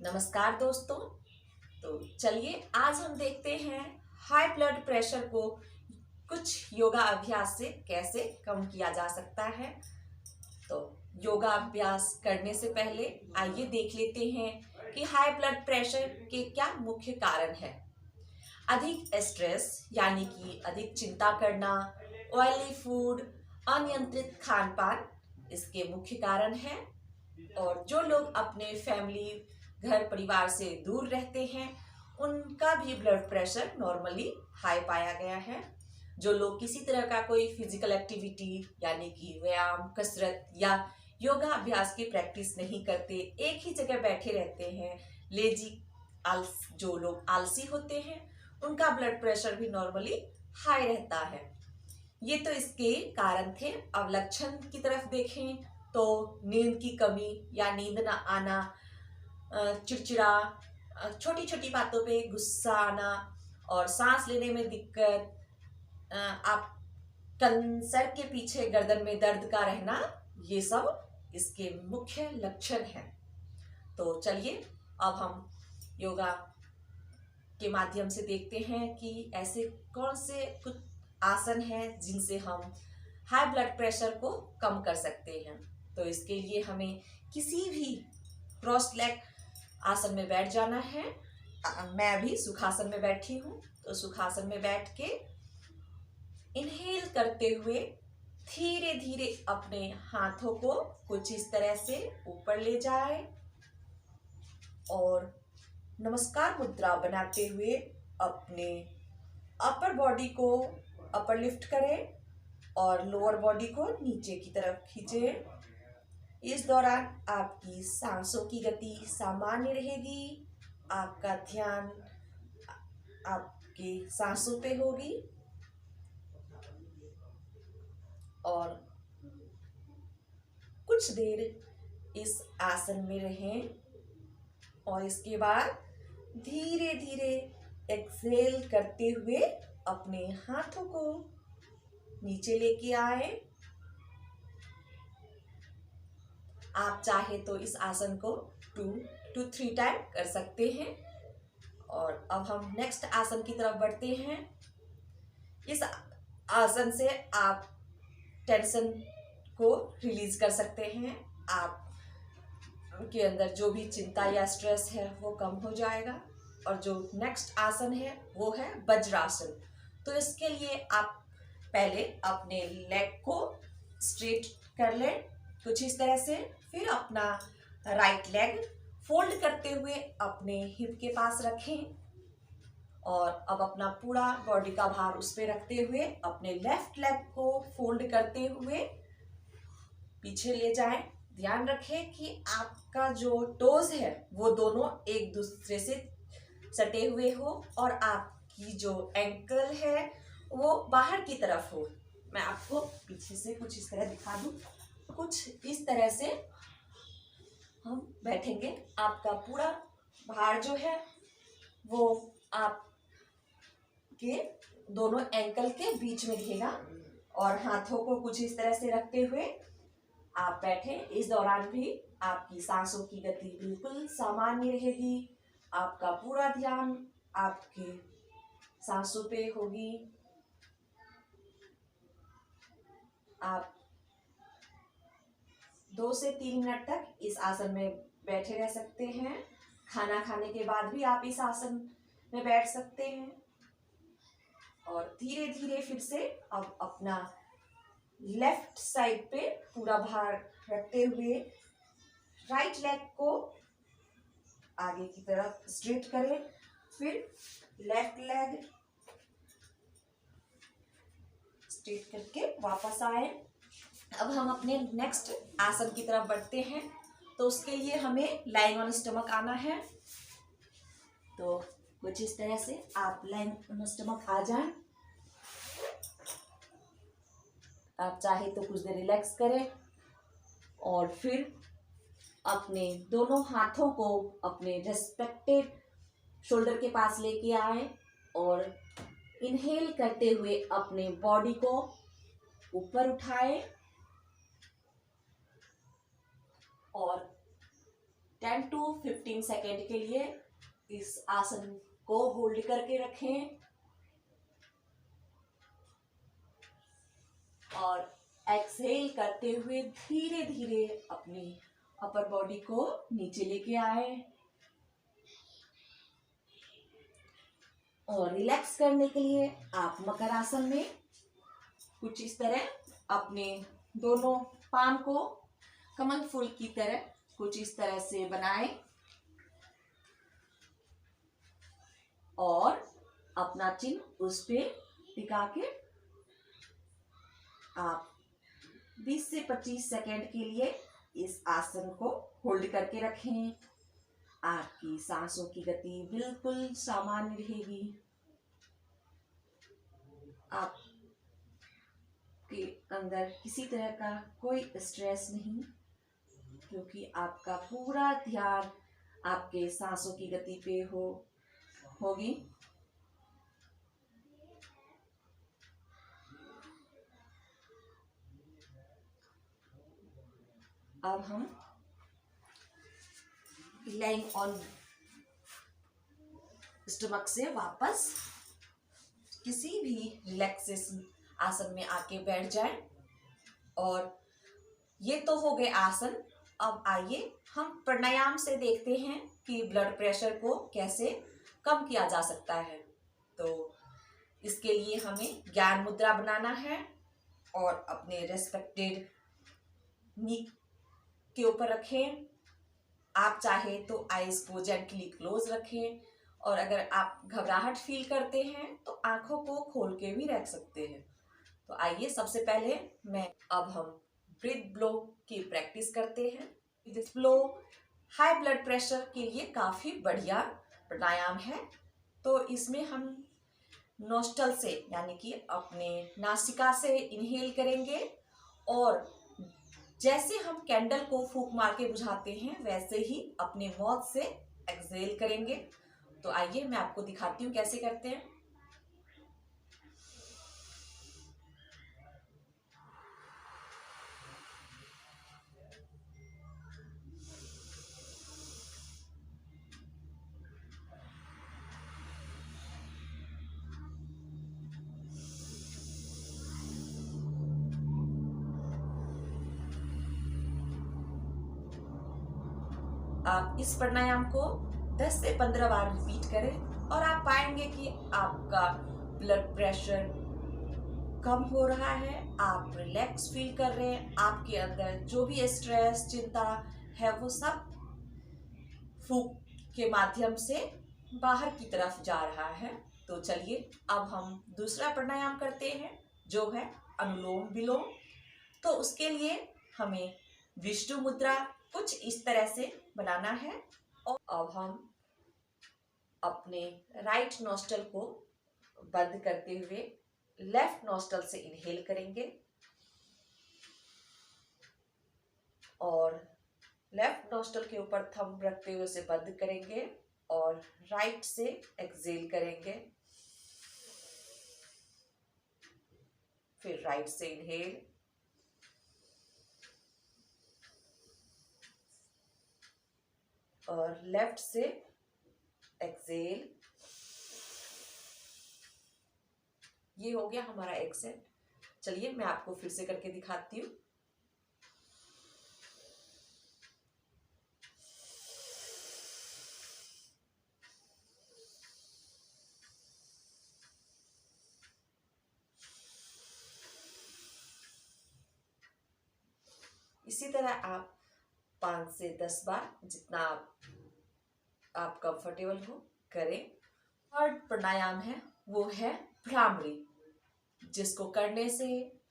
नमस्कार दोस्तों। तो चलिए आज हम देखते हैं हाई ब्लड प्रेशर को कुछ योगा अभ्यास से कैसे कम किया जा सकता है। तो योगा अभ्यास करने से पहले आइए देख लेते हैं कि हाई ब्लड प्रेशर के क्या मुख्य कारण है। अधिक स्ट्रेस यानी कि अधिक चिंता करना, ऑयली फूड, अनियंत्रित खान पान इसके मुख्य कारण हैं। और जो लोग अपने फैमिली घर परिवार से दूर रहते हैं उनका भी ब्लड प्रेशर नॉर्मली हाई पाया गया है। जो लोग किसी तरह का कोई फिजिकल एक्टिविटी यानी कि व्यायाम, कसरत या योगा अभ्यास की प्रैक्टिस नहीं करते, एक ही जगह बैठे रहते हैं, लेजी जो लोग आलसी होते हैं उनका ब्लड प्रेशर भी नॉर्मली हाई रहता है। ये तो इसके कारण थे। अब लक्षण की तरफ देखें तो नींद की कमी या नींद ना आना, चिड़चिड़ा, छोटी छोटी बातों पे गुस्सा आना और सांस लेने में दिक्कत, आप सर के पीछे गर्दन में दर्द का रहना, ये सब इसके मुख्य लक्षण हैं। तो चलिए अब हम योगा के माध्यम से देखते हैं कि ऐसे कौन से कुछ आसन हैं जिनसे हम हाई ब्लड प्रेशर को कम कर सकते हैं। तो इसके लिए हमें किसी भी क्रॉस लेग आसन में बैठ जाना है। मैं अभी सुखासन में बैठी हूँ, तो सुखासन में बैठ के इनहेल करते हुए धीरे धीरे अपने हाथों को कुछ इस तरह से ऊपर ले जाए और नमस्कार मुद्रा बनाते हुए अपने अपर बॉडी को अपर लिफ्ट करें और लोअर बॉडी को नीचे की तरफ खींचे। इस दौरान आपकी सांसों की गति सामान्य रहेगी, आपका ध्यान आपकी सांसों पे होगी और कुछ देर इस आसन में रहें और इसके बाद धीरे धीरे एक्सहेल करते हुए अपने हाथों को नीचे लेके आए। आप चाहे तो इस आसन को 2 to 3 टाइम कर सकते हैं। और अब हम नेक्स्ट आसन की तरफ बढ़ते हैं। इस आसन से आप टेंशन को रिलीज कर सकते हैं। आप के अंदर जो भी चिंता या स्ट्रेस है वो कम हो जाएगा। और जो नेक्स्ट आसन है वो है वज्रासन। तो इसके लिए आप पहले अपने लेग को स्ट्रेट कर लें कुछ इस तरह से, फिर अपना राइट लेग फोल्ड करते हुए अपने हिप के पास रखें और अब अपना पूरा बॉडी का भार उस पर रखते हुए अपने लेफ्ट लेग को फोल्ड करते हुए पीछे ले जाएं। ध्यान रखें कि आपका जो टोज है वो दोनों एक दूसरे से सटे हुए हो और आपकी जो एंकल है वो बाहर की तरफ हो। मैं आपको पीछे से कुछ इस तरह दिखा दूं। कुछ इस तरह से हम बैठेंगे। आपका पूरा भार जो है वो आपके दोनों एंकल के बीच में रहेगा और हाथों को कुछ इस तरह से रखते हुए आप बैठे। इस दौरान भी आपकी सांसों की गति बिल्कुल सामान्य रहेगी, आपका पूरा ध्यान आपके सांसों पे होगी। आप 2 से 3 मिनट तक इस आसन में बैठे रह सकते हैं। खाना खाने के बाद भी आप इस आसन में बैठ सकते हैं और धीरे धीरे फिर से अब अपना लेफ्ट साइड पे पूरा भार रखते हुए राइट लेग को आगे की तरफ स्ट्रेट करें, फिर लेफ्ट लेग स्ट्रेट करके वापस आए। अब हम अपने नेक्स्ट आसन की तरफ बढ़ते हैं। तो उसके लिए हमें लाइंग ऑन स्टमक आना है। तो कुछ इस तरह से आप लाइंग ऑन स्टमक आ जाएं। आप चाहे तो कुछ देर रिलैक्स करें और फिर अपने दोनों हाथों को अपने रेस्पेक्टिव शोल्डर के पास लेके आए और इनहेल करते हुए अपने बॉडी को ऊपर उठाए और 10 to 15 सेकेंड के लिए इस आसन को होल्ड करके रखें और एक्सहेल करते हुए धीरे धीरे अपनी अपर बॉडी को नीचे लेके आए और रिलैक्स करने के लिए आप मकर आसन में कुछ इस तरह अपने दोनों पाम को कमल फूल की तरह कुछ इस तरह से बनाएं और अपना चिन्ह उस पे टिका के आप 20 से 25 सेकेंड के लिए इस आसन को होल्ड करके रखें। आपकी सांसों की गति बिल्कुल सामान्य रहेगी। आप के अंदर किसी तरह का कोई स्ट्रेस नहीं, क्योंकि आपका पूरा ध्यान आपके सांसों की गति पे होगी। अब हम लाइंग ऑन स्टमक से वापस किसी भी रिलैक्सेशन आसन में आके बैठ जाएं। और ये तो हो गए आसन। अब आइए हम प्राणायाम से देखते हैं कि ब्लड प्रेशर को कैसे कम किया जा सकता है। तो इसके लिए हमें ज्ञान मुद्रा बनाना है और अपने रेस्पेक्टेड नी के ऊपर रखें। आप चाहे तो आईज को जेंटली क्लोज रखें और अगर आप घबराहट फील करते हैं तो आंखों को खोल के भी रख सकते हैं। तो आइए सबसे पहले अब हम ब्रीथ ब्लो की प्रैक्टिस करते हैं। This blow high blood pressure के लिए काफ़ी बढ़िया प्राणायाम है। तो इसमें हम नोस्टल से यानी कि अपने नासिका से इनहेल करेंगे और जैसे हम कैंडल को फूंक मार के बुझाते हैं वैसे ही अपने माउथ से एक्सहेल करेंगे। तो आइए मैं आपको दिखाती हूँ कैसे करते हैं। आप इस प्राणायाम को 10 से 15 बार रिपीट करें और आप पाएंगे कि आपका ब्लड प्रेशर कम हो रहा है, आप रिलैक्स फील कर रहे हैं, आपके अंदर जो भी स्ट्रेस चिंता है वो सब फूंक के माध्यम से बाहर की तरफ जा रहा है। तो चलिए अब हम दूसरा प्राणायाम करते हैं जो है अनुलोम विलोम। तो उसके लिए हमें विष्णु मुद्रा कुछ इस तरह से बनाना है और अब हम अपने राइट नोस्ट्रल को बंद करते हुए लेफ्ट नोस्ट्रल से इनहेल करेंगे और लेफ्ट नोस्ट्रल के ऊपर थंब रखते हुए उसे बंद करेंगे और राइट से एक्सहेल करेंगे। फिर राइट से इनहेल और लेफ्ट से एक्सहेल। ये हो गया हमारा एक्सेल। चलिए मैं आपको फिर से करके दिखाती हूँ। इसी तरह आप 5 से 10 बार जितना आप कंफर्टेबल हो करें। थर्ड प्राणायाम है वो है भ्रामरी, जिसको करने से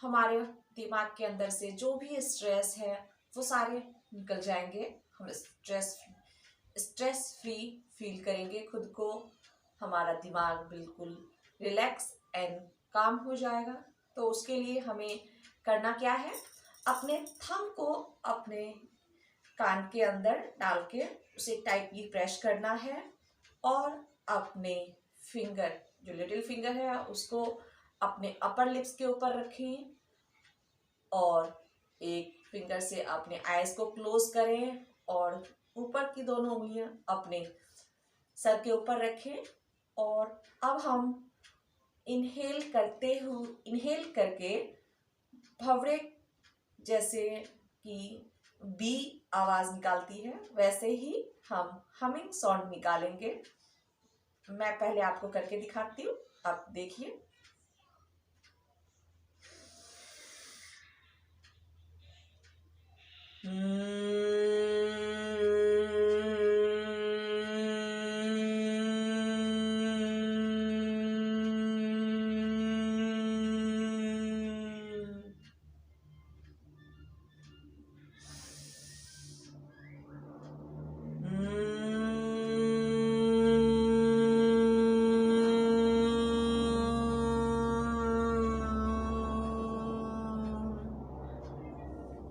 हमारे दिमाग के अंदर से जो भी स्ट्रेस है वो सारे निकल जाएंगे। हम स्ट्रेस फ्री फील करेंगे खुद को। हमारा दिमाग बिल्कुल रिलैक्स एंड काम हो जाएगा। तो उसके लिए हमें करना क्या है, अपने थंब को अपने कान के अंदर डाल के उसे टाइटली प्रेस करना है और अपने फिंगर जो लिटिल फिंगर है उसको अपने अपर लिप्स के ऊपर रखें और एक फिंगर से अपने आईज को क्लोज करें और ऊपर की दोनों उंगलियां अपने सर के ऊपर रखें और अब हम इनहेल करके भंवरे जैसे कि बी आवाज निकालती है वैसे ही हम हमिंग साउंड निकालेंगे। मैं पहले आपको करके दिखाती हूँ, आप देखिए।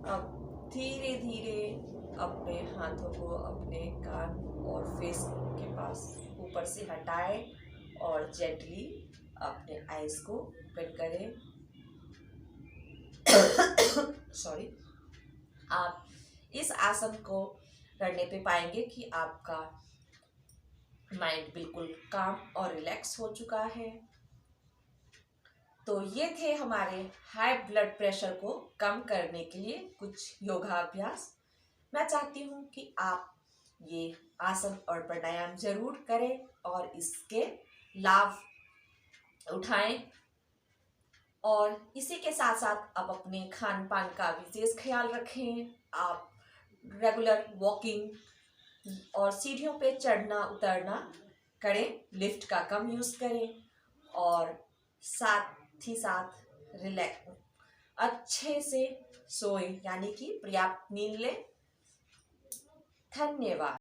अब धीरे धीरे अपने हाथों को अपने कान और फेस के पास ऊपर से हटाएं और जेंटली अपने आईज को ओपन करें। सॉरी। आप इस आसन को करने पे पाएंगे कि आपका माइंड बिल्कुल काम और रिलैक्स हो चुका है। तो ये थे हमारे हाई ब्लड प्रेशर को कम करने के लिए कुछ योगाभ्यास। मैं चाहती हूँ कि आप ये आसन और प्राणायाम जरूर करें और इसके लाभ उठाएं। और इसी के साथ साथ आप अपने खान पान का विशेष ख्याल रखें। आप रेगुलर वॉकिंग और सीढ़ियों पे चढ़ना उतरना करें, लिफ्ट का कम यूज़ करें और साथ ही साथ रिलैक्स अच्छे से सोएं, यानी कि पर्याप्त नींद लें। धन्यवाद।